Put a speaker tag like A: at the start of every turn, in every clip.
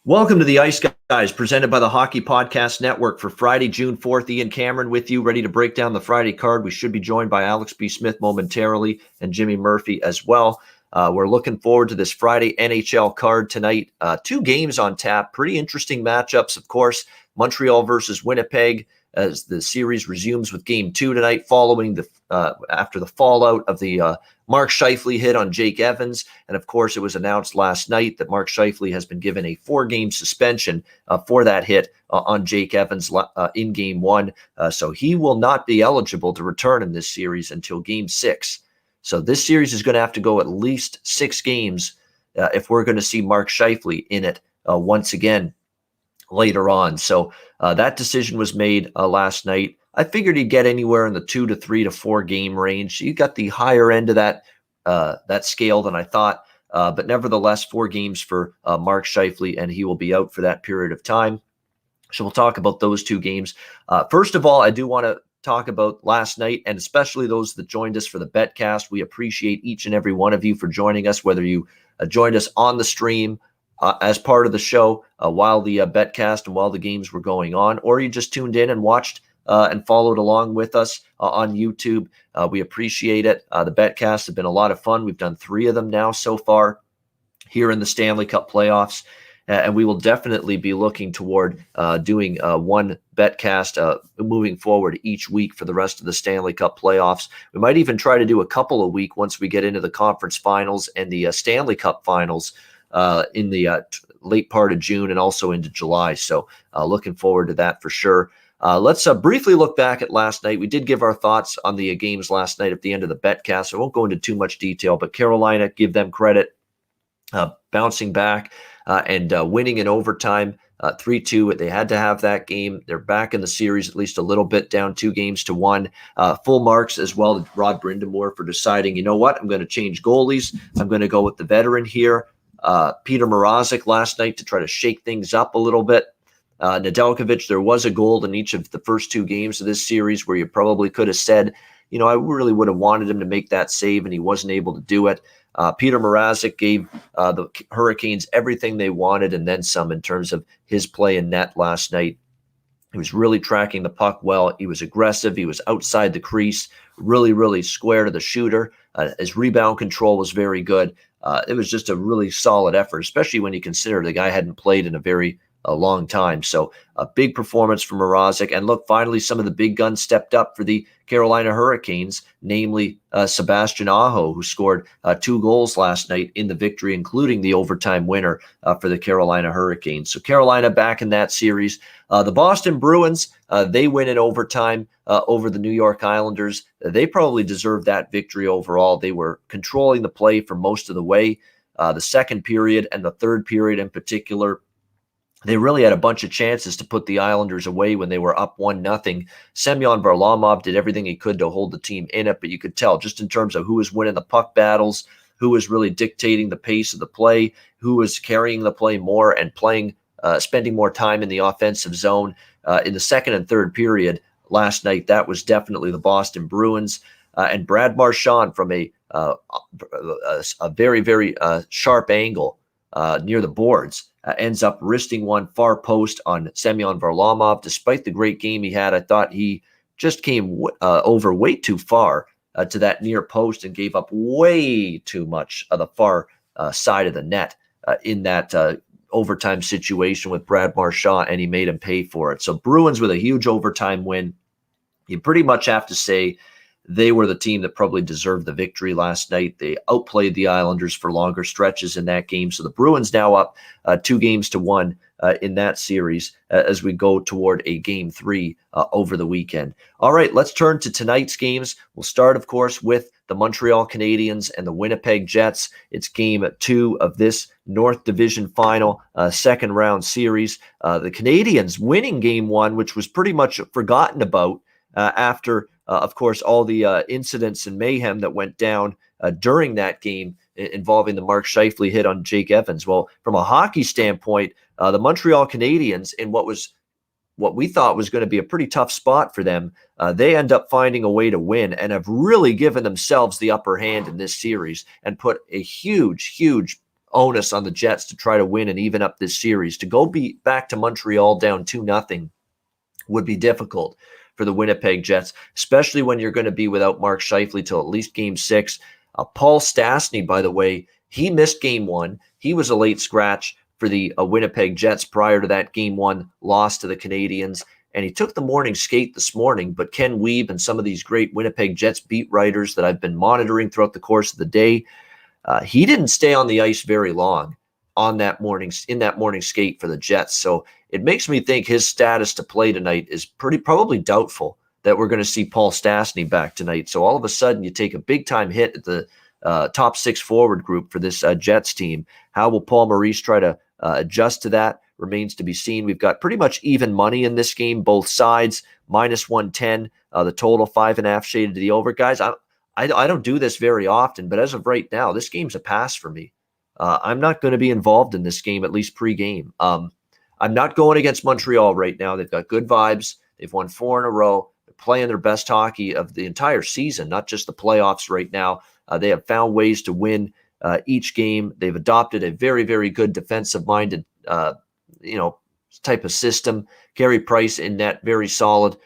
A: Welcome to the Ice Guys, presented by the Hockey Podcast Network for Friday, June 4th. Ian Cameron with you, ready to break down the Friday card. We should be joined by Alex B. Smith momentarily and Jimmy Murphy as well. We're looking forward to this Friday NHL card tonight. Two games on tap, pretty interesting matchups, of course. Montreal versus Winnipeg as the series resumes with Game 2 tonight, following after the fallout of the Mark Scheifele hit on Jake Evans. And of course, it was announced last night that Mark Scheifele has been given a 4-game suspension for that hit on Jake Evans in Game 1. So he will not be eligible to return in this series until Game 6. So this series is going to have to go at least 6 games if we're going to see Mark Scheifele in it once again later on. So that decision was made last night. I figured he'd get anywhere in the 2 to 3 to 4 game range. He got the higher end of that scale than I thought, but nevertheless, 4 games for Mark Scheifele, and he will be out for that period of time. So we'll talk about those 2 games. First of all, I do want to talk about last night, and especially those that joined us for the Betcast. We appreciate each and every one of you for joining us, whether you joined us on the stream as part of the show while the Betcast and while the games were going on, or you just tuned in and watched and followed along with us on YouTube. We appreciate it. The Betcasts have been a lot of fun. We've done 3 of them now so far here in the Stanley Cup playoffs. And we will definitely be looking toward doing one Betcast moving forward each week for the rest of the Stanley Cup playoffs. We might even try to do a couple a week once we get into the conference finals and the Stanley Cup finals in the late part of June and also into July. So looking forward to that for sure. Let's briefly look back at last night. We did give our thoughts on the games last night at the end of the Betcast. I won't go into too much detail, but Carolina, give them credit, bouncing back and winning in overtime 3-2. They had to have that game. They're back in the series at least a little bit, down 2-1. Full marks as well to Rod Brindamore for deciding, you know what, I'm going to change goalies. I'm going to go with the veteran here. Peter Mrazek last night to try to shake things up a little bit. Nedeljkovic, there was a goal in each of the first 2 games of this series where you probably could have said, you know, I really would have wanted him to make that save, and he wasn't able to do it. Peter Mrazek gave the Hurricanes everything they wanted and then some in terms of his play in net last night. He was really tracking the puck well. He was aggressive. He was outside the crease, really, really square to the shooter. His rebound control was very good. It was just a really solid effort, especially when you consider the guy hadn't played in a long time. So a big performance from Mrazek. And look, finally, some of the big guns stepped up for the Carolina Hurricanes, namely Sebastian Aho, who scored 2 goals last night in the victory, including the overtime winner for the Carolina Hurricanes. So Carolina back in that series. The Boston Bruins, they win in overtime over the New York Islanders. They probably deserved that victory overall. They were controlling the play for most of the way. The second period and the third period in particular, they really had a bunch of chances to put the Islanders away when they were up 1-0. Semyon Varlamov did everything he could to hold the team in it, but you could tell just in terms of who was winning the puck battles, who was really dictating the pace of the play, who was carrying the play more and spending more time in the offensive zone in the second and third period last night. That was definitely the Boston Bruins. And Brad Marchand from a very, very sharp angle near the boards ends up wristing one far post on Semyon Varlamov. Despite the great game he had, I thought he just came over way too far to that near post and gave up way too much of the far side of the net in that overtime situation with Brad Marchand, and he made him pay for it. So Bruins with a huge overtime win. You pretty much have to say they were the team that probably deserved the victory last night. They outplayed the Islanders for longer stretches in that game. So the Bruins now up 2-1 in that series as we go toward a Game 3 over the weekend. All right, let's turn to tonight's games. We'll start, of course, with the Montreal Canadiens and the Winnipeg Jets. It's Game 2 of this North Division Final second round series. The Canadiens winning Game 1, which was pretty much forgotten about after of course, all the incidents and mayhem that went down during that game involving the Mark Scheifele hit on Jake Evans. Well, from a hockey standpoint, the Montreal Canadiens, in what we thought was going to be a pretty tough spot for them, they end up finding a way to win and have really given themselves the upper hand in this series and put a huge onus on the Jets to try to win and even up this series. To go back to Montreal down 2-0 would be difficult for the Winnipeg Jets, especially when you're going to be without Mark Scheifele till at least Game 6. Paul Stastny, by the way, he missed Game 1. He was a late scratch for the Winnipeg Jets prior to that Game 1 loss to the Canadiens. And he took the morning skate this morning, but Ken Wiebe and some of these great Winnipeg Jets beat writers that I've been monitoring throughout the course of the day, he didn't stay on the ice very long in that morning skate for the Jets. So it makes me think his status to play tonight is probably doubtful that we're going to see Paul Stastny back tonight. So all of a sudden you take a big time hit at the top 6 forward group for this Jets team. How will Paul Maurice try to adjust to that? Remains to be seen. We've got pretty much even money in this game, both sides, -110, the total 5.5 shaded to the over. Guys, I don't do this very often, but as of right now, this game's a pass for me. I'm not going to be involved in this game, at least pre-game. I'm not going against Montreal right now. They've got good vibes. They've won 4 in a row. They're playing their best hockey of the entire season, not just the playoffs right now. They have found ways to win each game. They've adopted a very, very good defensive-minded type of system. Carey Price in net, very solid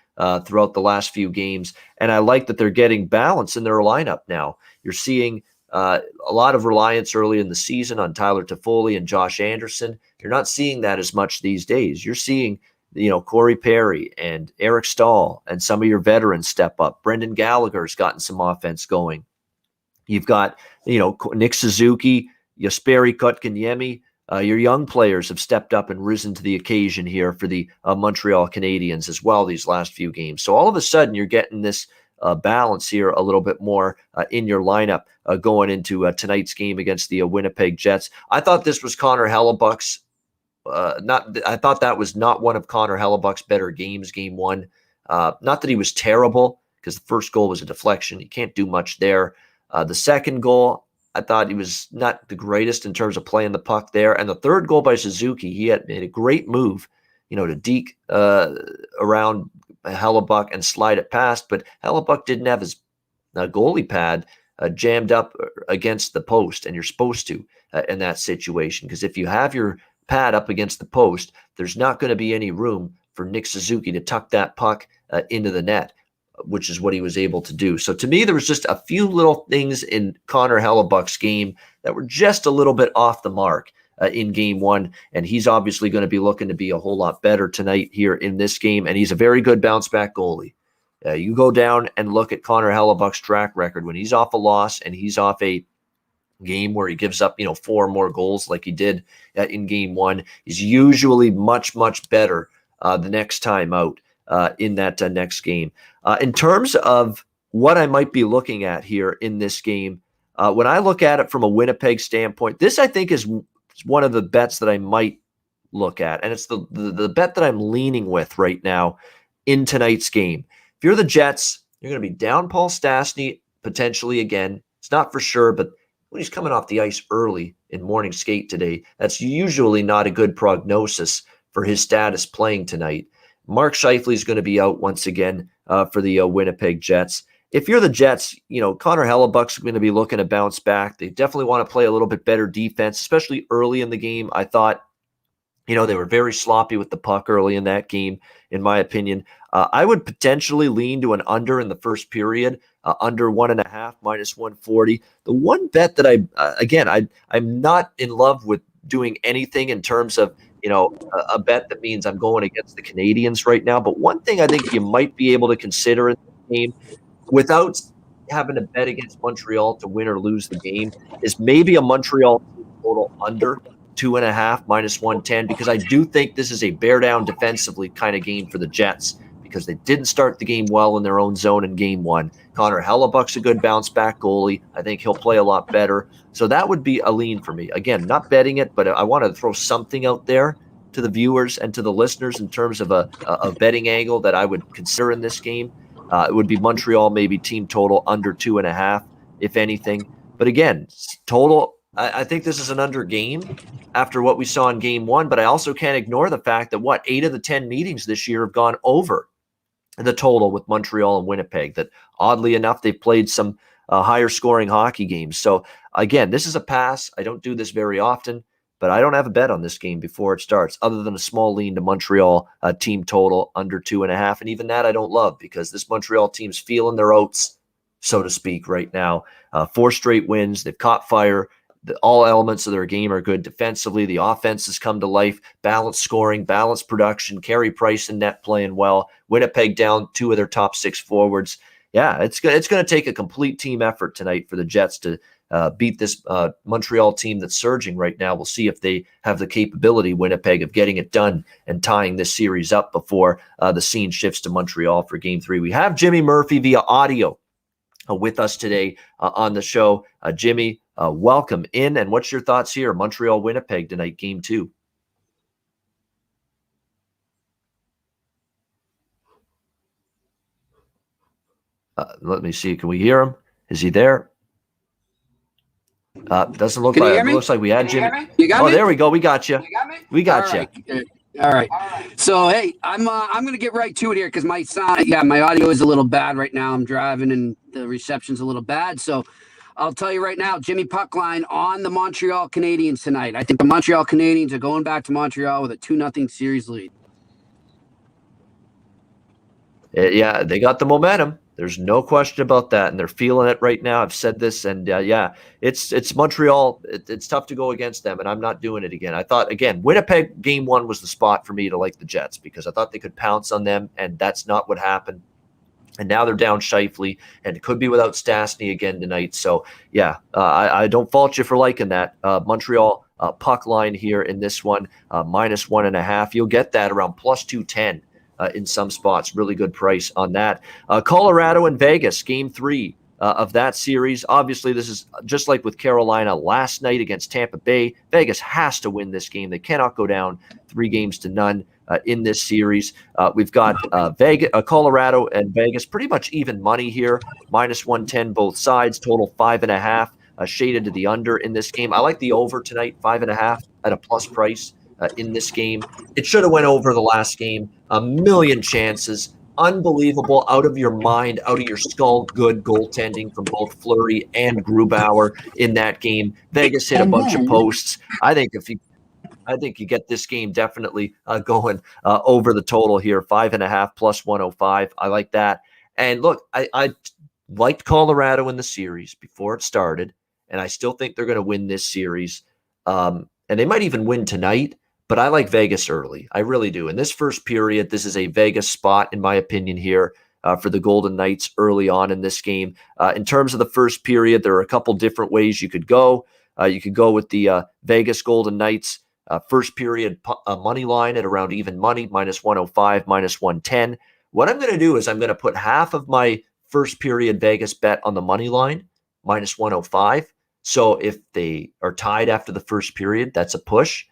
A: throughout the last few games. And I like that they're getting balance in their lineup now. You're seeing a lot of reliance early in the season on Tyler Toffoli and Josh Anderson. You're not seeing that as much these days. You're seeing, Corey Perry and Eric Stahl and some of your veterans step up. Brendan Gallagher's gotten some offense going. You've got, Nick Suzuki, Jesperi Kotkaniemi. Your young players have stepped up and risen to the occasion here for the Montreal Canadiens as well these last few games. So all of a sudden you're getting this balance here a little bit more in your lineup going into tonight's game against the Winnipeg Jets. I thought this was Connor Hellebuck's. I thought that was not one of Connor Hellebuck's better games, Game 1. Not that he was terrible, because the first goal was a deflection. You can't do much there. The second goal, I thought he was not the greatest in terms of playing the puck there. And the third goal by Suzuki, he had made a great move, to deke around Hellebuck and slide it past. But Hellebuck didn't have his goalie pad jammed up against the post, and you're supposed to in that situation. Because if you have your pad up against the post, there's not going to be any room for Nick Suzuki to tuck that puck into the net, which is what he was able to do. So to me, there was just a few little things in Connor Hellebuck's game that were just a little bit off the mark in Game 1, and he's obviously going to be looking to be a whole lot better tonight here in this game, and he's a very good bounce-back goalie. You go down and look at Connor Hellebuck's track record. When he's off a loss and he's off a game where he gives up 4 more goals like he did in Game 1, he's usually much, much better the next time out in that next game. In terms of what I might be looking at here in this game, when I look at it from a Winnipeg standpoint, this I think is one of the bets that I might look at, and it's the bet that I'm leaning with right now in tonight's game. If you're the Jets, you're going to be down Paul Stastny potentially again. It's not for sure, but when he's coming off the ice early in morning skate today, that's usually not a good prognosis for his status playing tonight. Mark Scheifele is going to be out once again for the Winnipeg Jets. If you're the Jets, Connor Hellebuck's going to be looking to bounce back. They definitely want to play a little bit better defense, especially early in the game. I thought, they were very sloppy with the puck early in that game, in my opinion. I would potentially lean to an under in the first period, under 1.5, -140. The one bet that I'm not in love with doing anything in terms of, a bet that means I'm going against the Canadiens right now. But one thing I think you might be able to consider in the game without having to bet against Montreal to win or lose the game is maybe a Montreal total under 2.5, -110, because I do think this is a bear down defensively kind of game for the Jets because they didn't start the game well in their own zone in Game 1. Connor Hellebuck's a good bounce back goalie. I think he'll play a lot better. So that would be a lean for me. Again, not betting it, but I want to throw something out there to the viewers and to the listeners in terms of a betting angle that I would consider in this game. It would be Montreal, maybe team total under 2.5, if anything. But again, total, I think this is an under game after what we saw in Game 1, but I also can't ignore the fact that 8 of the 10 meetings this year have gone over the total with Montreal and Winnipeg. That oddly enough, they've played some higher scoring hockey games. So again, this is a pass. I don't do this very often, but I don't have a bet on this game before it starts, other than a small lean to Montreal team total under 2.5. And even that I don't love, because this Montreal team's feeling their oats, so to speak, right now. 4 straight wins. They've caught fire. All elements of their game are good defensively. The offense has come to life. Balanced scoring, balanced production. Carey Price and net playing well. Winnipeg down 2 of their top 6 forwards. Yeah, it's going to take a complete team effort tonight for the Jets to beat this Montreal team that's surging right now. We'll see if they have the capability, Winnipeg, of getting it done and tying this series up before the scene shifts to Montreal for Game 3. We have Jimmy Murphy via audio with us today on the show. Jimmy, welcome in. And what's your thoughts here? Montreal, Winnipeg tonight, Game 2. Let me see. Can we hear him? Is he there? Doesn't look like it. Looks like we had Jimmy.
B: You got me?
A: There we go. We got you. We got you.
B: All right. So hey, I'm gonna get right to it here, because my sound, my audio is a little bad right now. I'm driving and the reception's a little bad. So I'll tell you right now, Jimmy Puckline on the Montreal Canadiens tonight. I think the Montreal Canadiens are going back to Montreal with a 2-0 series lead.
A: Yeah, they got the momentum. There's no question about that, and they're feeling it right now. I've said this, and it's Montreal. It's tough to go against them, and I'm not doing it again. I thought, again, Winnipeg Game 1 was the spot for me to like the Jets, because I thought they could pounce on them, and that's not what happened. And now they're down Scheifele, and it could be without Stastny again tonight. So, I don't fault you for liking that. Montreal puck line here in this one, -1.5. You'll get that around +210. In some spots, really good price on that. Colorado and Vegas, Game 3 of that series. Obviously, this is just like with Carolina last night against Tampa Bay. Vegas has to win this game. They cannot go down 3-0 in this series. We've got Colorado and Vegas, pretty much even money here, -110 both sides, total 5.5, shaded to the under in this game. I like the over tonight, 5.5 at a plus price. In this game, it should have went over the last game. A million chances, unbelievable, out of your mind, out of your skull. Good goaltending from both Fleury and Grubauer in that game. Vegas hit a bunch of posts. I think you get this game definitely going over the total here, 5.5 +105. I like that. And look, I liked Colorado in the series before it started, and I still think they're going to win this series. And they might even win tonight. But I like Vegas early. I really do. In this first period, this is a Vegas spot, in my opinion, here for the Golden Knights early on in this game. In terms of the first period, there are a couple different ways you could go. You could go with the Vegas Golden Knights first period money line at around even money, -105, -110. What I'm going to do is I'm going to put half of my first period Vegas bet on the money line, -105. So if they are tied after the first period, that's a push.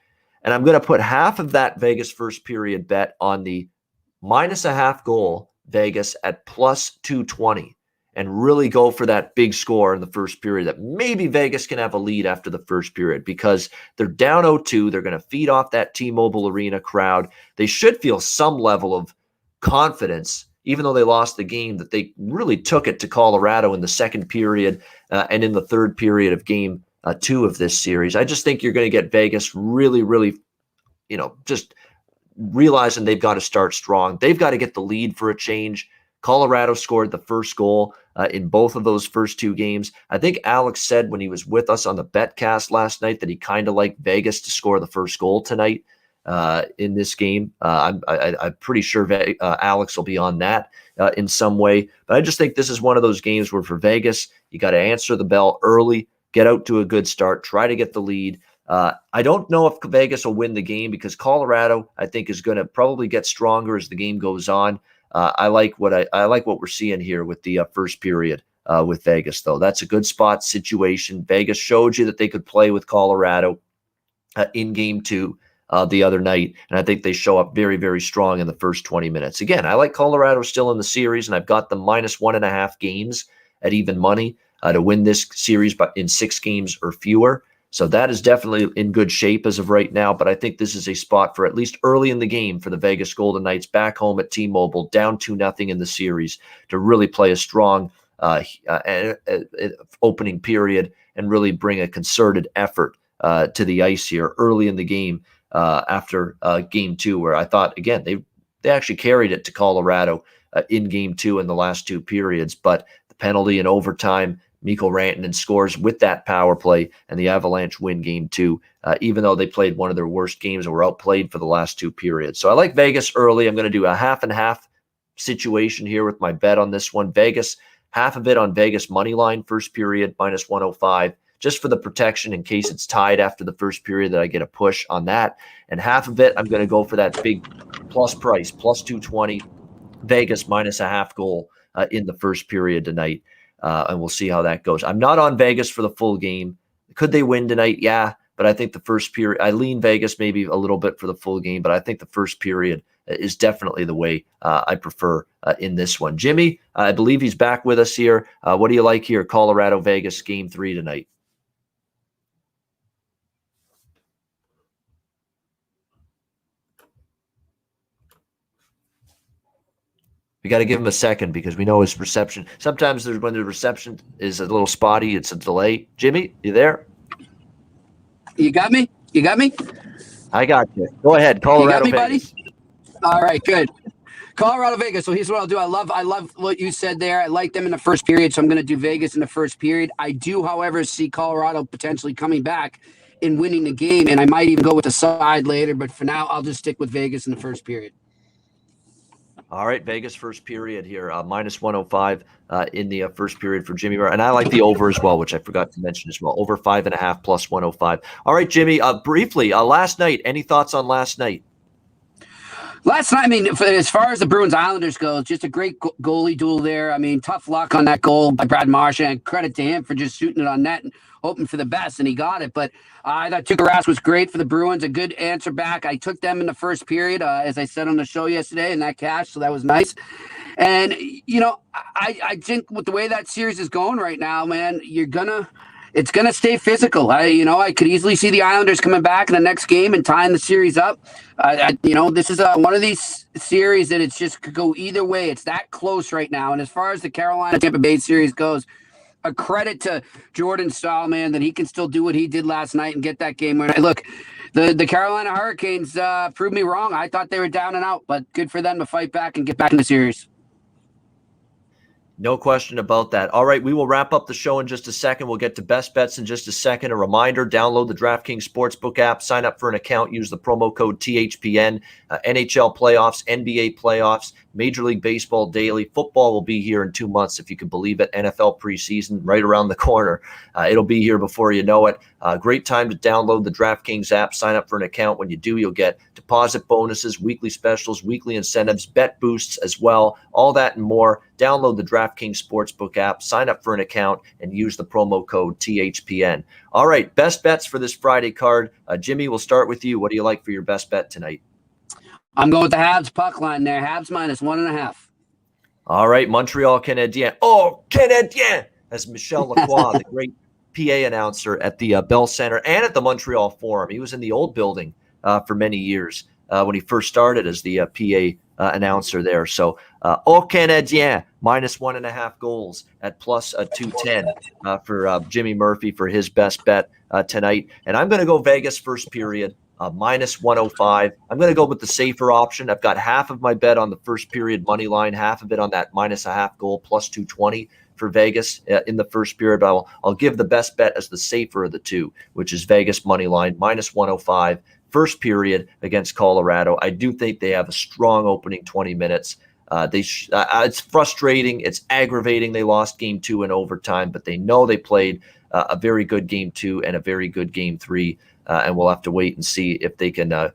A: And I'm going to put half of that Vegas first period bet on the -0.5 goal Vegas at +220, and really go for that big score in the first period that maybe Vegas can have a lead after the first period, because they're down 0-2. They're going to feed off that T-Mobile Arena crowd. They should feel some level of confidence, even though they lost the game, that they really took it to Colorado in the second period and in the third period of Game 2 of this series. I just think you're going to get Vegas really, really, just realizing they've got to start strong. They've got to get the lead for a change. Colorado scored the first goal in both of those first 2 games. I think Alex said when he was with us on the Betcast last night that he kind of liked Vegas to score the first goal tonight in this game. I'm pretty sure Alex will be on that in some way. But I just think this is one of those games where for Vegas, you got to answer the bell early, get out to a good start, try to get the lead. I don't know if Vegas will win the game, because Colorado, I think, is going to probably get stronger as the game goes on. I like what we're seeing here with the first period with Vegas, though. That's a good spot situation. Vegas showed you that they could play with Colorado in Game 2 the other night, and I think they show up very, very strong in the first 20 minutes. Again, I like Colorado still in the series, and I've got them -1.5 games at even money to win this series in 6 games or fewer. So that is definitely in good shape as of right now. But I think this is a spot for at least early in the game for the Vegas Golden Knights back home at T-Mobile, down 2-0 in the series, to really play a strong opening period and really bring a concerted effort to the ice here early in the game after game 2, where I thought, again, they actually carried it to Colorado in game 2 in the last 2 periods. But the penalty in overtime, Mikko Rantanen scores with that power play, and the Avalanche win game 2, even though they played one of their worst games and were outplayed for the last 2 periods. So I like Vegas early. I'm going to do a half and half situation here with my bet on this one. Vegas, half of it on Vegas money line, first period, minus 105, just for the protection in case it's tied after the first period that I get a push on that. And half of it, I'm going to go for that big plus price, plus 220, Vegas minus a half goal in the first period tonight. And we'll see how that goes. I'm not on Vegas for the full game. Could they win tonight? Yeah, but I think the first period, I lean Vegas maybe a little bit for the full game, but I think the first period is definitely the way I prefer in this one. Jimmy, I believe he's back with us here. What do you like here? Colorado, Vegas, game 3 tonight. We got to give him a second because we know his reception. Sometimes when the reception is a little spotty, it's a delay. Jimmy, you there?
B: You got me? You got me?
A: I got you. Go ahead. Colorado,
B: you got me,
A: Vegas.
B: buddy? All right, good. Colorado, Vegas. So here's what I'll do. I love what you said there. I like them in the first period, so I'm going to do Vegas in the first period. I do, however, see Colorado potentially coming back and winning the game, and I might even go with the side later. But for now, I'll just stick with Vegas in the first period.
A: All right, Vegas first period here, minus 105 in the first period for Jimmy. And I like the over as well, which I forgot to mention as well. Over 5.5 plus 105. All right, Jimmy, briefly, last night, any thoughts on last night?
B: Last night, I mean, as far as the Bruins Islanders go, just a great goalie duel there. I mean, tough luck on that goal by Brad Marsh, and credit to him for just shooting it on net and hoping for the best, and he got it. But I thought Tuukka Rask was great for the Bruins, a good answer back. I took them in the first period, as I said on the show yesterday, and that cash, so that was nice. And, you know, I think with the way that series is going right now, man, it's going to stay physical. I could easily see the Islanders coming back in the next game and tying the series up. This is one of these series that it's just could go either way. It's that close right now. And as far as the Carolina-Tampa Bay series goes, a credit to Jordan Staal, man, that he can still do what he did last night and get that game winner. Look, the Carolina Hurricanes proved me wrong. I thought they were down and out, but good for them to fight back and get back in the series.
A: No question about that. All right, we will wrap up the show in just a second. We'll get to best bets in just a second. A reminder, download the DraftKings Sportsbook app, sign up for an account, use the promo code THPN. NHL playoffs, NBA playoffs, Major League Baseball daily. Football will be here in 2 months, if you can believe it. NFL preseason right around the corner. It'll be here before you know it. Great time to download the DraftKings app, sign up for an account. When you do, you'll get deposit bonuses, weekly specials, weekly incentives, bet boosts as well, all that and more. Download the DraftKings Sportsbook app, sign up for an account, and use the promo code THPN. All right, best bets for this Friday card. Jimmy, we'll start with you. What do you like for your best bet tonight?
B: I'm going with the Habs puck line there. Habs minus 1.5.
A: All right, Montreal Canadien. Oh, Canadien! As Michel Lacroix, the great PA announcer at the Bell Center and at the Montreal Forum. He was in the old building for many years when he first started as the PA announcer there. So, Au Canadien, minus 1.5 goals at plus 210 for Jimmy Murphy for his best bet tonight. And I'm going to go Vegas first period. Minus 105. I'm going to go with the safer option. I've got half of my bet on the first period money line, half of it on that minus a half goal, plus 220 for Vegas in the first period. I'll give the best bet as the safer of the two, which is Vegas money line, minus 105, first period against Colorado. I do think they have a strong opening 20 minutes. It's frustrating. It's aggravating. They lost game 2 in overtime, but they know they played a very good game 2 and a very good game 3. And we'll have to wait and see if they can,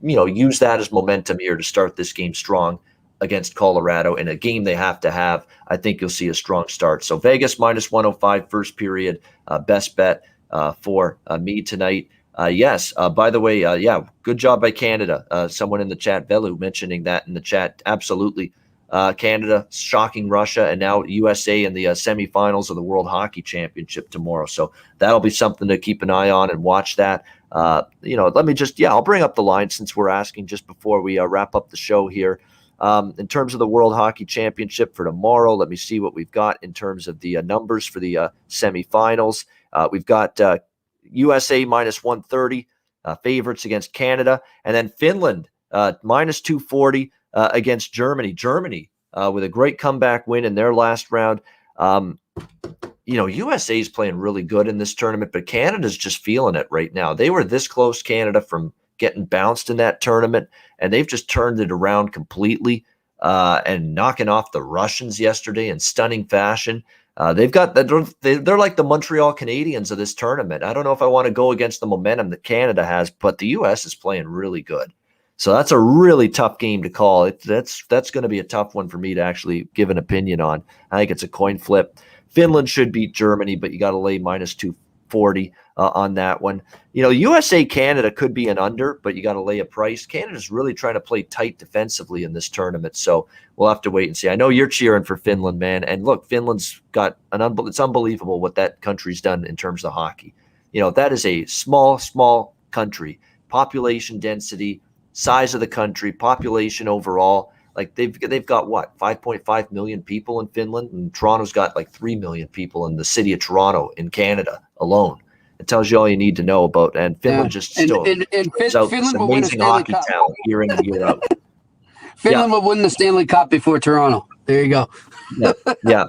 A: use that as momentum here to start this game strong against Colorado in a game they have to have. I think you'll see a strong start. So Vegas minus 105 first period, best bet for me tonight. Yes. By the way, good job by Canada. Someone in the chat, Velu, mentioning that in the chat. Absolutely. Canada shocking Russia, and now USA in the semifinals of the World Hockey Championship tomorrow. So that'll be something to keep an eye on and watch that. Let me I'll bring up the line since we're asking just before we wrap up the show here. In terms of the World Hockey Championship for tomorrow, let me see what we've got in terms of the numbers for the semifinals. We've got USA minus 130 favorites against Canada, and then Finland minus 240 against Germany. Germany with a great comeback win in their last round. USA is playing really good in this tournament, but Canada's just feeling it right now. They were this close, Canada, from getting bounced in that tournament, and they've just turned it around completely and knocking off the Russians yesterday in stunning fashion. They're like the Montreal Canadiens of this tournament. I don't know if I want to go against the momentum that Canada has, but the U.S. is playing really good. So that's a really tough game to call. That's going to be a tough one for me to actually give an opinion on. I think it's a coin flip. Finland should beat Germany, but you got to lay minus 240 on that one. USA Canada could be an under, but you got to lay a price. Canada's really trying to play tight defensively in this tournament, so we'll have to wait and see. I know you're cheering for Finland, man, and look, Finland's got it's unbelievable what that country's done in terms of hockey. That is a small country, population density, size of the country, population overall. Like they've got what, 5.5 million people in Finland, and Toronto's got like 3 million people in the city of Toronto in Canada alone. It tells you all you need to know about, and Finland Finland will win the Stanley Cup year in and year out.
B: Finland will win the Stanley Cup before Toronto. There you go.
A: Yeah.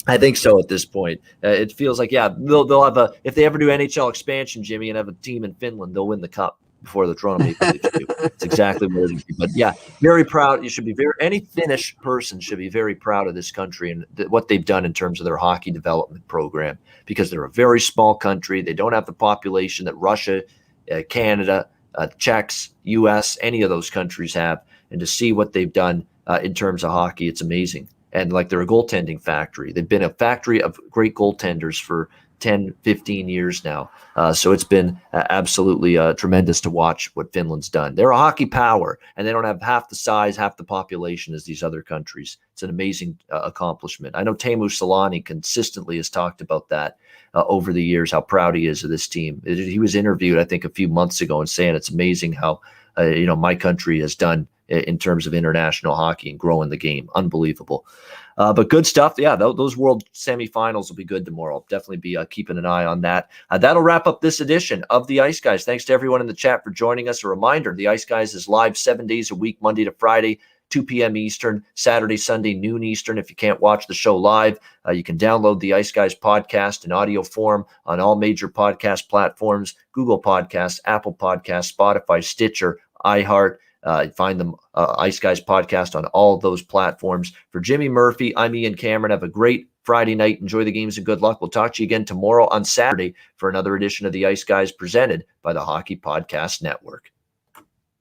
A: I think so at this point. It feels like, they'll have if they ever do NHL expansion, Jimmy, and have a team in Finland, they'll win the cup before the Toronto Maple Leafs do. It's exactly what it is. But very proud. You should be any Finnish person should be very proud of this country and what they've done in terms of their hockey development program, because they're a very small country. They don't have the population that Russia, Canada, Czechs, U.S., any of those countries have. And to see what they've done in terms of hockey, it's amazing. And like, they're a goaltending factory. They've been a factory of great goaltenders for 10, 15 years now. So it's been absolutely tremendous to watch what Finland's done. They're a hockey power, and they don't have half the size, half the population as these other countries. It's an amazing accomplishment. I know Teemu Selanne consistently has talked about that over the years, how proud he is of this team. He was interviewed, I think, a few months ago and saying it's amazing how my country has done in terms of international hockey and growing the game. Unbelievable. But good stuff. Yeah, those world semifinals will be good tomorrow. I'll definitely be keeping an eye on that. That'll wrap up this edition of the Ice Guys. Thanks to everyone in the chat for joining us. A reminder, the Ice Guys is live 7 days a week, Monday to Friday, 2 p.m. Eastern, Saturday, Sunday, noon Eastern. If you can't watch the show live, you can download the Ice Guys podcast in audio form on all major podcast platforms: Google Podcasts, Apple Podcasts, Spotify, Stitcher, iHeart. Find them Ice Guys podcast on all those platforms. For Jimmy Murphy, I'm Ian Cameron. Have a great Friday night. Enjoy the games and good luck. We'll talk to you again tomorrow on Saturday for another edition of the Ice Guys presented by the Hockey Podcast Network.